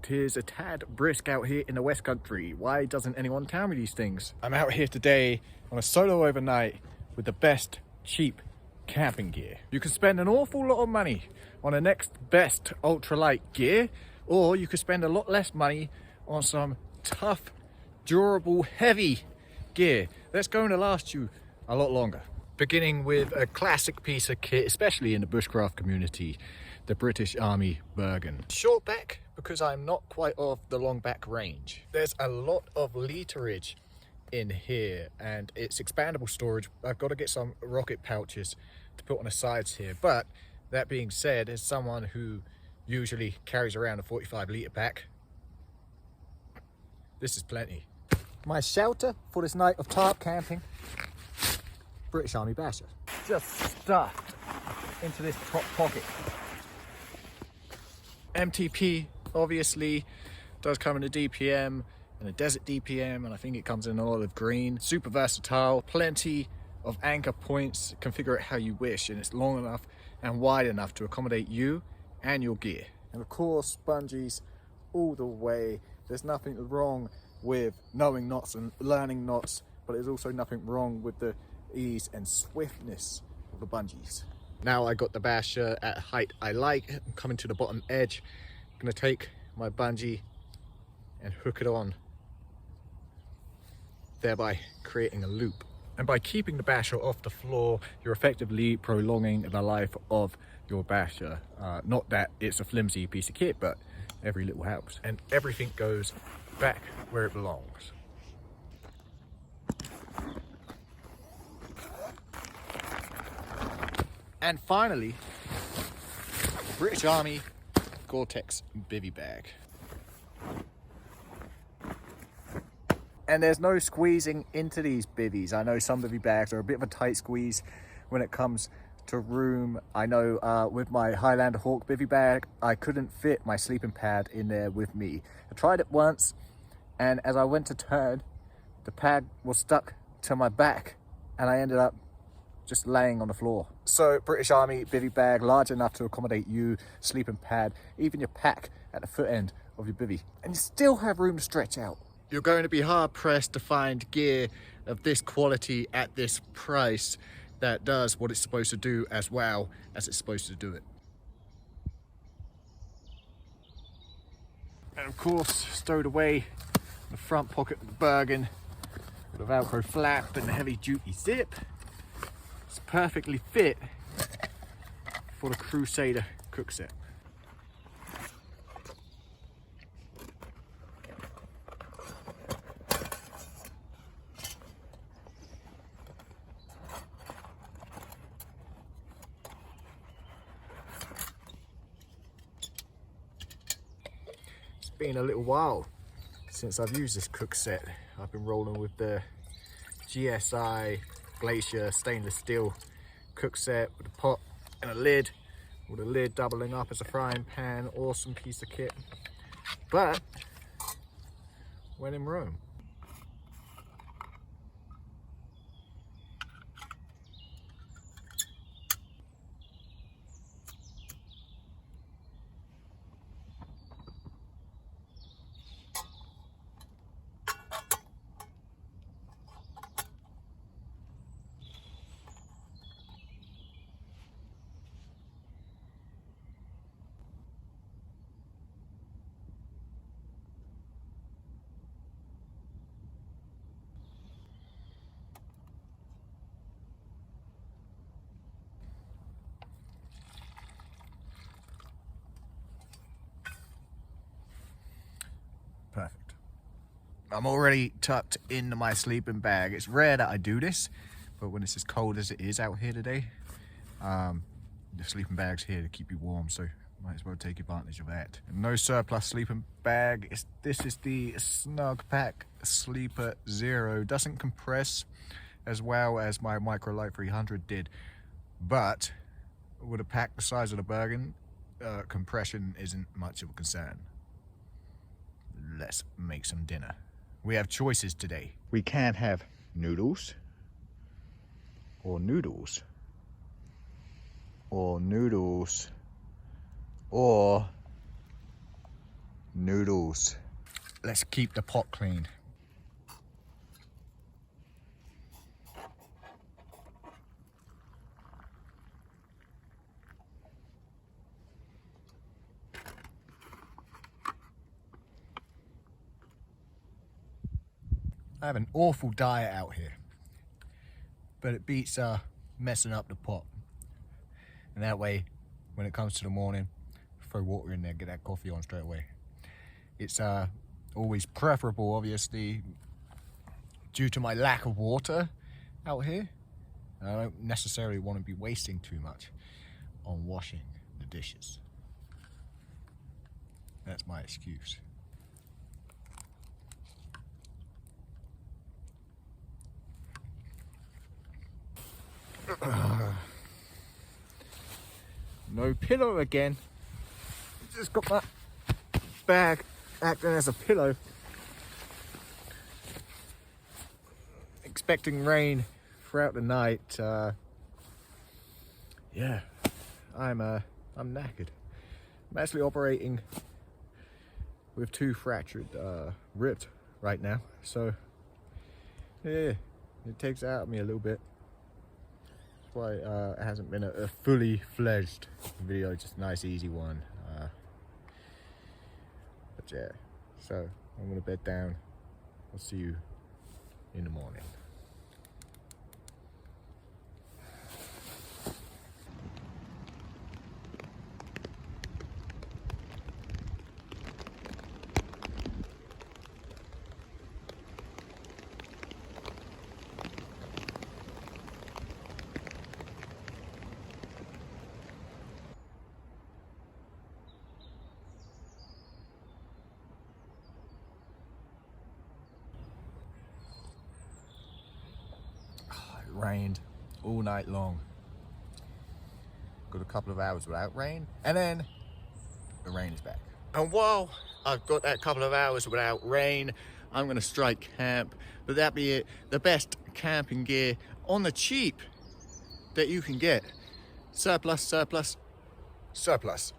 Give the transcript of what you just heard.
'Tis a tad brisk out here in the West Country. Why doesn't anyone tell me these things? I'm out here today on a solo overnight with the best cheap camping gear. You can spend an awful lot of money on the next best ultralight gear, or you could spend a lot less money on some tough, durable, heavy gear that's going to last you a lot longer. Beginning with a classic piece of kit, especially in the bushcraft community, the British Army Bergen. Short back because I'm not quite of the long back range. There's a lot of literage in here and it's expandable storage. I've got to get some rocket pouches to put on the sides here, but that being said, as someone who usually carries around a 45 litre pack, this is plenty. My shelter for this night of tarp camping, British Army Basher. Just stuffed into this top pocket. MTP obviously does come in a DPM and a desert DPM, and I think it comes in an olive green. Super versatile, plenty of anchor points, configure it how you wish, and it's long enough and wide enough to accommodate you and your gear. And of course, bungees all the way. There's nothing wrong with knowing knots and learning knots, but there's also nothing wrong with the ease and swiftness of the bungees. Now I got the basher at a height I like. I'm coming to the bottom edge. I'm gonna take my bungee and hook it on, thereby creating a loop. And by keeping the basher off the floor, you're effectively prolonging the life of your basher. Not that it's a flimsy piece of kit, but every little helps. And everything goes back where it belongs. And finally, British Army Gore-Tex Bivy bag. And there's no squeezing into these bivvies. I know some bivvy bags are a bit of a tight squeeze when it comes to room. I know with my Highlander Hawk bivvy bag, I couldn't fit my sleeping pad in there with me. I tried it once, and as I went to turn, the pad was stuck to my back, and I ended up just laying on the floor. So British Army bivvy bag, large enough to accommodate you, sleeping pad, even your pack at the foot end of your bivvy, and you still have room to stretch out. You're going to be hard pressed to find gear of this quality at this price that does what it's supposed to do as well as it's supposed to do it. And of course, stowed away in the front pocket of the Bergen with a Velcro flap and a heavy duty zip. It's perfectly fit for the Crusader Cook Set. It's been a little while since I've used this cook set. I've been rolling with the GSI Glacier stainless steel cook set with a pot and a lid, with the lid doubling up as a frying pan. Awesome piece of kit, but when in Rome. Perfect. I'm already tucked into my sleeping bag. It's rare that I do this, but when it's as cold as it is out here today, the sleeping bag's here to keep you warm, so might as well take advantage of that. No surplus sleeping bag. This is the Snug Pack Sleeper Zero. Doesn't compress as well as my Microlight 300 did, but with a pack the size of the Bergen, compression isn't much of a concern. Let's make some dinner. We have choices today. We can have noodles, or noodles, or noodles, or noodles. Let's keep the pot clean. I have an awful diet out here, but it beats messing up the pot. And that way, when it comes to the morning, throw water in there, get that coffee on straight away. It's always preferable, obviously, due to my lack of water out here. I don't necessarily want to be wasting too much on washing the dishes. That's my excuse. No pillow again. Just got that bag acting as a pillow. Expecting rain throughout the night. Yeah, I'm knackered. I'm actually operating with 2 fractured ribs right now, so yeah, it takes it out of me a little bit. That's why it hasn't been a fully fledged video, just a nice easy one. But yeah, so I'm gonna bed down. I'll see you in the morning. It rained all night long. Got a couple of hours without rain, and then the rain is back. And while I've got that couple of hours without rain, I'm gonna strike camp. But that be it, the best camping gear on the cheap that you can get. Surplus, surplus, surplus.